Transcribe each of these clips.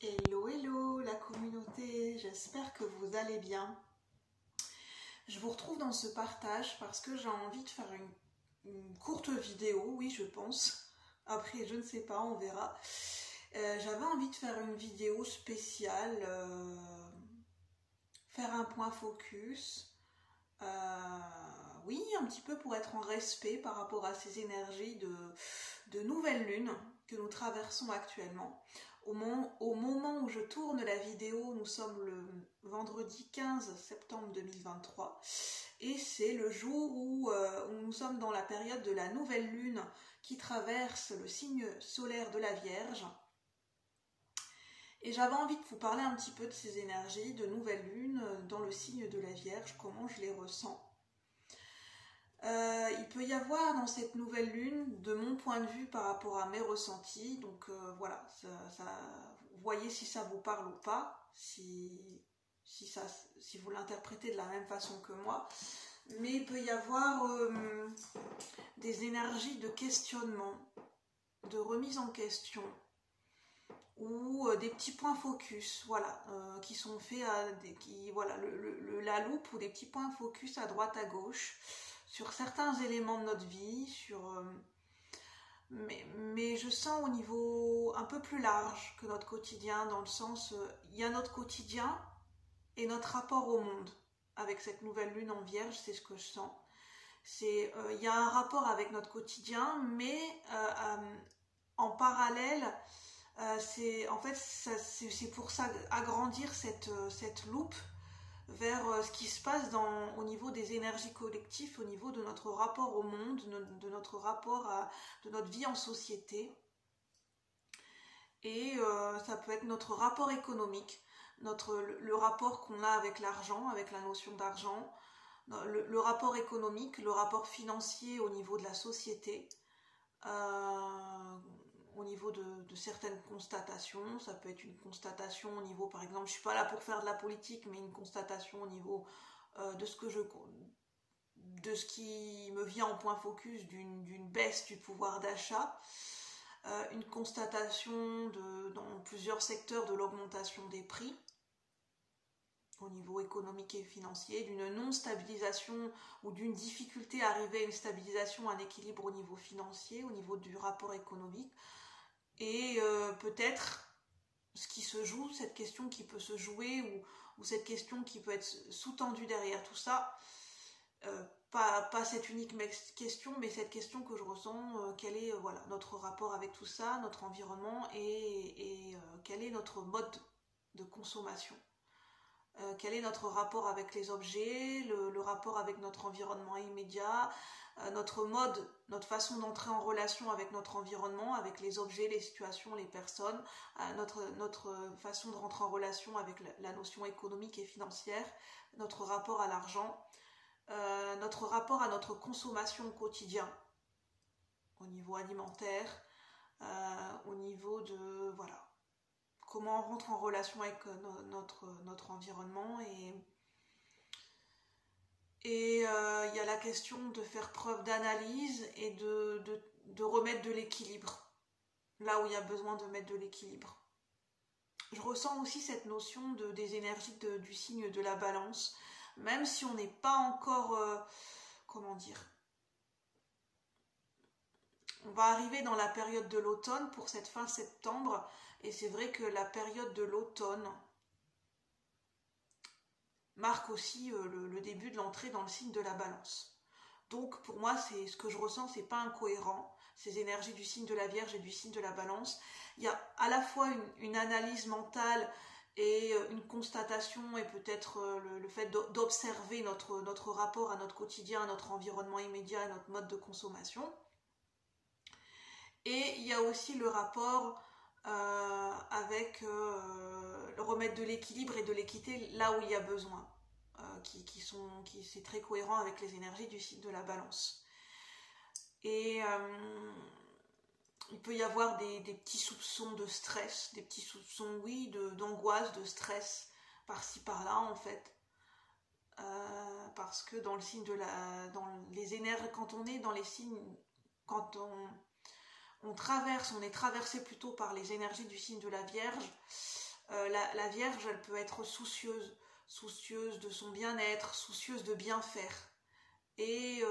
Hello, hello la communauté, j'espère que vous allez bien. Je vous retrouve dans ce partage parce que j'ai envie de faire une courte vidéo, oui je pense. Après je ne sais pas, on verra. J'avais envie de faire une vidéo spéciale, faire un point focus. Oui, un petit peu pour être en respect par rapport à ces énergies de nouvelle lune que nous traversons actuellement. Au moment où je tourne la vidéo, nous sommes le vendredi 15 septembre 2023 et c'est le jour où nous sommes dans la période de la nouvelle lune qui traverse le signe solaire de la Vierge. Et j'avais envie de vous parler un petit peu de ces énergies de nouvelle lune dans le signe de la Vierge, comment je les ressens. Il peut y avoir dans cette nouvelle lune, de mon point de vue par rapport à mes ressentis, donc voilà, vous voyez si ça vous parle ou pas, si vous l'interprétez de la même façon que moi, mais il peut y avoir des énergies de questionnement, de remise en question, ou des petits points focus, voilà, qui sont faits à voilà, la loupe ou des petits points focus à droite à gauche, sur certains éléments de notre vie, mais je sens au niveau un peu plus large que notre quotidien, dans le sens, il y a notre quotidien et notre rapport au monde. Avec cette nouvelle lune en Vierge, c'est ce que je sens. Il y a un rapport avec notre quotidien, mais en parallèle, c'est pour ça agrandir cette loupe vers ce qui se passe au niveau des énergies collectives, au niveau de notre rapport au monde, de notre rapport de notre vie en société. Et ça peut être notre rapport économique, le rapport qu'on a avec l'argent, avec la notion d'argent, le rapport économique, le rapport financier au niveau de la société, au niveau de certaines constatations. Ça peut être une constatation au niveau, par exemple, je ne suis pas là pour faire de la politique, mais une constatation au niveau de ce qui me vient en point focus d'une baisse du pouvoir d'achat, une constatation dans plusieurs secteurs de l'augmentation des prix au niveau économique et financier, d'une non-stabilisation ou d'une difficulté à arriver à une stabilisation, un équilibre au niveau financier, au niveau du rapport économique. Et peut-être ce qui se joue, cette question qui peut se jouer, ou cette question qui peut être sous-tendue derrière tout ça, pas cette unique question, mais cette question que je ressens, quel est voilà, notre rapport avec tout ça, notre environnement, et quel est notre mode de consommation. Quel est notre rapport avec les objets, le rapport avec notre environnement immédiat, notre façon d'entrer en relation avec notre environnement, avec les objets, les situations, les personnes, notre façon de rentrer en relation avec la notion économique et financière, notre rapport à l'argent, notre rapport à notre consommation au quotidien, au niveau alimentaire, au niveau de... voilà. Comment on rentre en relation avec notre environnement, et il y a la question de faire preuve d'analyse et de remettre de l'équilibre là où il y a besoin de mettre de l'équilibre. Je ressens aussi cette notion des énergies du signe de la Balance, même si on n'est pas encore, comment dire, on va arriver dans la période de l'automne pour cette fin septembre, et c'est vrai que la période de l'automne marque aussi le début de l'entrée dans le signe de la Balance. Donc pour moi, c'est ce que je ressens, c'est pas incohérent, ces énergies du signe de la Vierge et du signe de la Balance. Il y a à la fois une analyse mentale et une constatation, et peut-être le fait d'observer notre rapport à notre quotidien, à notre environnement immédiat, à notre mode de consommation. Et il y a aussi le rapport avec le remettre de l'équilibre et de l'équité là où il y a besoin, c'est très cohérent avec les énergies du signe de la Balance. Et il peut y avoir des petits soupçons de stress, des petits soupçons, oui, d'angoisse, de stress, par-ci par-là en fait. Parce que dans le signe dans les énergies, quand on est dans les signes, quand on est traversé plutôt par les énergies du signe de la Vierge, La Vierge, elle peut être soucieuse de son bien-être, soucieuse de bien faire. Et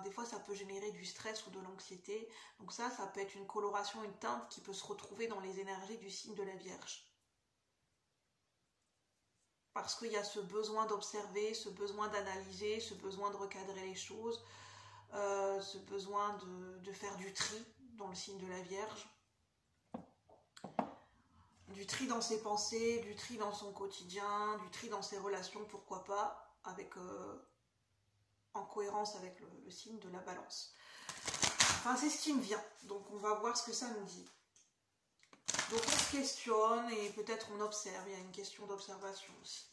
des fois, ça peut générer du stress ou de l'anxiété. Donc ça peut être une coloration, une teinte qui peut se retrouver dans les énergies du signe de la Vierge. Parce qu'il y a ce besoin d'observer, ce besoin d'analyser, ce besoin de recadrer les choses, ce besoin de faire du tri dans le signe de la Vierge. Du tri dans ses pensées, du tri dans son quotidien, du tri dans ses relations, pourquoi pas, en cohérence avec le signe de la Balance. Enfin, c'est ce qui me vient, donc on va voir ce que ça nous dit. Donc on se questionne et peut-être on observe, il y a une question d'observation aussi.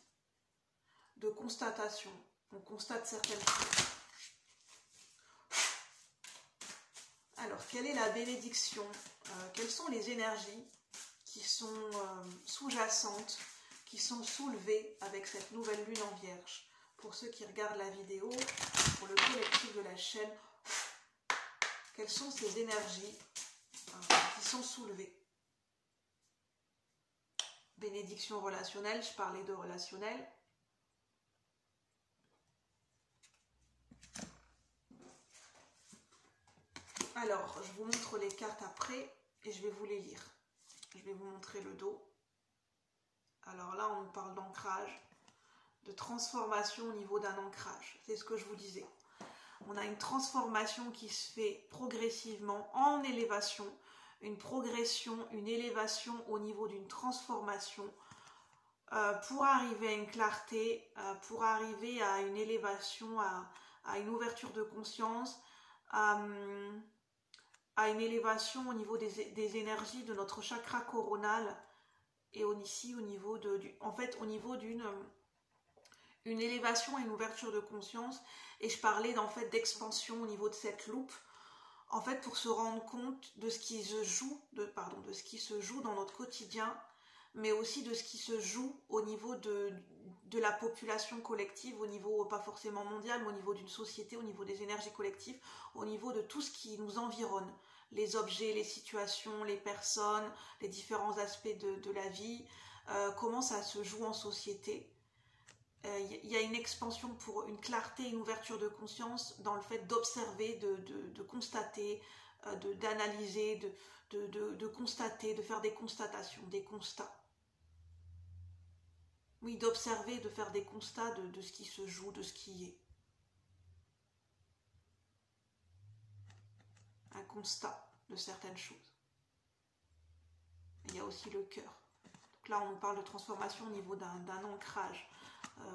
De constatation, on constate certaines choses. Alors, quelle est la bénédiction? Quelles sont les énergies qui sont sous-jacentes, qui sont soulevées avec cette nouvelle lune en Vierge? Pour ceux qui regardent la vidéo, pour le collectif de la chaîne, quelles sont ces énergies qui sont soulevées? Bénédiction relationnelle, je parlais de relationnel. Alors, je vous montre les cartes après et je vais vous les lire. Je vais vous montrer le dos. Alors là, on parle d'ancrage, de transformation au niveau d'un ancrage. C'est ce que je vous disais. On a une transformation qui se fait progressivement en élévation, une progression, une élévation au niveau d'une transformation pour arriver à une clarté, pour arriver à une élévation, à une ouverture de conscience, à une élévation au niveau des énergies de notre chakra coronal et ici au niveau d'une élévation et une ouverture de conscience. Et je parlais en fait d'expansion au niveau de cette loupe, en fait pour se rendre compte de ce qui se joue, de ce qui se joue dans notre quotidien, mais aussi de ce qui se joue au niveau de la population collective, au niveau pas forcément mondial, mais au niveau d'une société, au niveau des énergies collectives, au niveau de tout ce qui nous environne, les objets, les situations, les personnes, les différents aspects de la vie, comment ça se joue en société. Il y a une expansion pour une clarté, une ouverture de conscience dans le fait d'observer, de constater, d'analyser, de constater, de faire des constatations, des constats. Oui, d'observer, de faire des constats de ce qui se joue, de ce qui est. Un constat de certaines choses. Il y a aussi le cœur. Donc là, on nous parle de transformation au niveau d'un ancrage.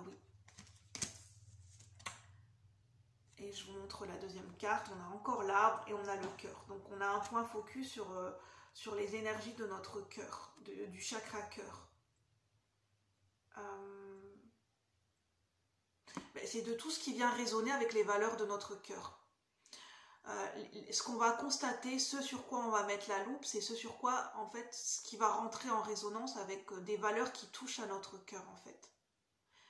Oui. Et je vous montre la deuxième carte. On a encore l'arbre et on a le cœur. Donc on a un point focus sur les énergies de notre cœur, du chakra cœur. C'est de tout ce qui vient résonner avec les valeurs de notre cœur. Ce qu'on va constater, ce sur quoi on va mettre la loupe, c'est ce sur quoi, en fait, ce qui va rentrer en résonance avec des valeurs qui touchent à notre cœur, en fait.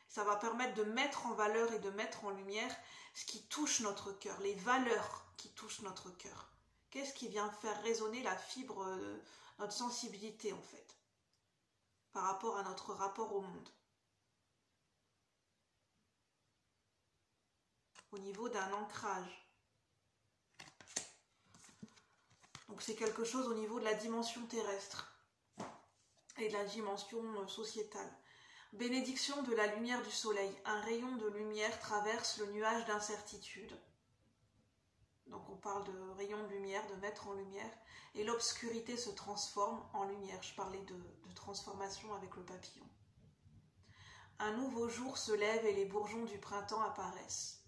Ça va permettre de mettre en valeur et de mettre en lumière ce qui touche notre cœur, les valeurs qui touchent notre cœur. Qu'est-ce qui vient faire résonner la fibre de notre sensibilité, en fait, par rapport à notre rapport au monde. Au niveau d'un ancrage. Donc c'est quelque chose au niveau de la dimension terrestre et de la dimension sociétale. Bénédiction de la lumière du soleil. Un rayon de lumière traverse le nuage d'incertitude. Donc on parle de rayon de lumière, de mettre en lumière. Et l'obscurité se transforme en lumière. Je parlais de transformation avec le papillon. Un nouveau jour se lève et les bourgeons du printemps apparaissent.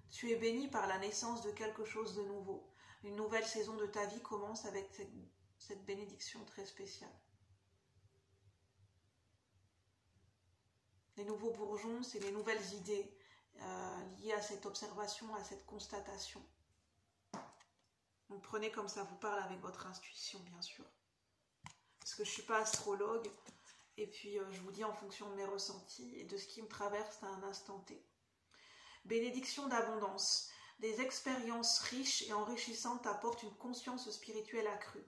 Tu es béni par la naissance de quelque chose de nouveau. Une nouvelle saison de ta vie commence avec cette bénédiction très spéciale. Les nouveaux bourgeons, c'est les nouvelles idées liées à cette observation, à cette constatation. Donc prenez comme ça vous parle avec votre intuition, bien sûr. Parce que je ne suis pas astrologue, et puis je vous dis en fonction de mes ressentis et de ce qui me traverse à un instant T. Bénédiction d'abondance. Des expériences riches et enrichissantes apportent une conscience spirituelle accrue.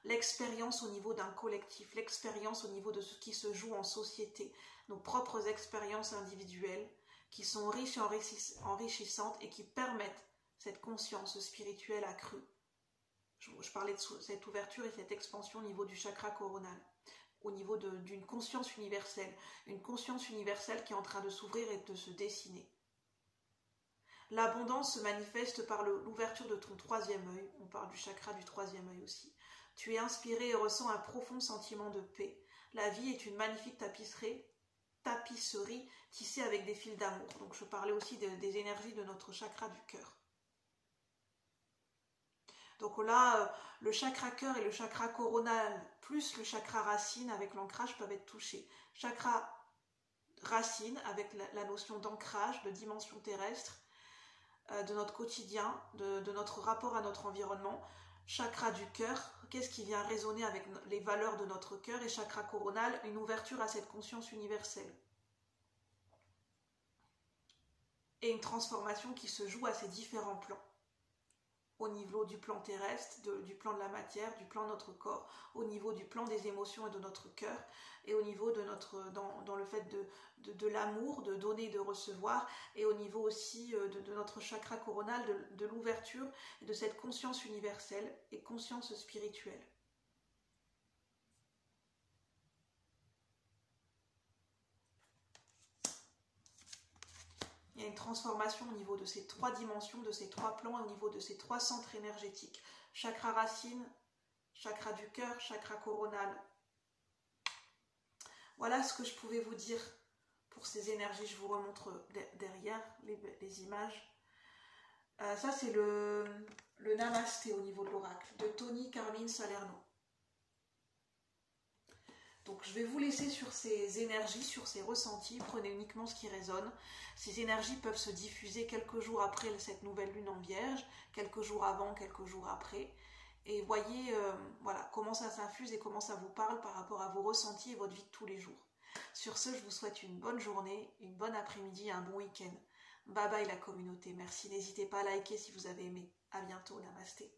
l'expérience au niveau d'un collectif, l'expérience au niveau de ce qui se joue en société, nos propres expériences individuelles qui sont riches et enrichissantes et qui permettent cette conscience spirituelle accrue. Je parlais de cette ouverture et cette expansion au niveau du chakra coronal, au niveau d'une conscience universelle, une conscience universelle qui est en train de s'ouvrir et de se dessiner. L'abondance se manifeste par l'ouverture de ton troisième œil, on parle du chakra du troisième œil aussi. Tu es inspiré et ressens un profond sentiment de paix. La vie est une magnifique tapisserie tissée avec des fils d'amour. Donc je parlais aussi des énergies de notre chakra du cœur. Donc là, le chakra cœur et le chakra coronal, plus le chakra racine avec l'ancrage peuvent être touchés. Chakra racine avec la notion d'ancrage, de dimension terrestre, de notre quotidien, de notre rapport à notre environnement. Chakra du cœur, qu'est-ce qui vient résonner avec les valeurs de notre cœur, et chakra coronal, une ouverture à cette conscience universelle. Et une transformation qui se joue à ces différents plans. Au niveau du plan terrestre, du plan de la matière, du plan de notre corps, au niveau du plan des émotions et de notre cœur, et au niveau de dans le fait de l'amour, de donner et de recevoir, et au niveau aussi de notre chakra coronal, de l'ouverture et de cette conscience universelle et conscience spirituelle. Il y a une transformation au niveau de ces trois dimensions, de ces trois plans, au niveau de ces trois centres énergétiques. Chakra racine, chakra du cœur, chakra coronal. Voilà ce que je pouvais vous dire pour ces énergies. Je vous remontre derrière les images. Ça, c'est le Namasté au niveau de l'oracle, de Tony Carmine Salerno. Donc je vais vous laisser sur ces énergies, sur ces ressentis, prenez uniquement ce qui résonne. Ces énergies peuvent se diffuser quelques jours après cette nouvelle lune en Vierge, quelques jours avant, quelques jours après. Et voyez voilà, comment ça s'infuse et comment ça vous parle par rapport à vos ressentis et votre vie de tous les jours. Sur ce, je vous souhaite une bonne journée, une bonne après-midi et un bon week-end. Bye bye la communauté, merci, n'hésitez pas à liker si vous avez aimé. À bientôt, namasté.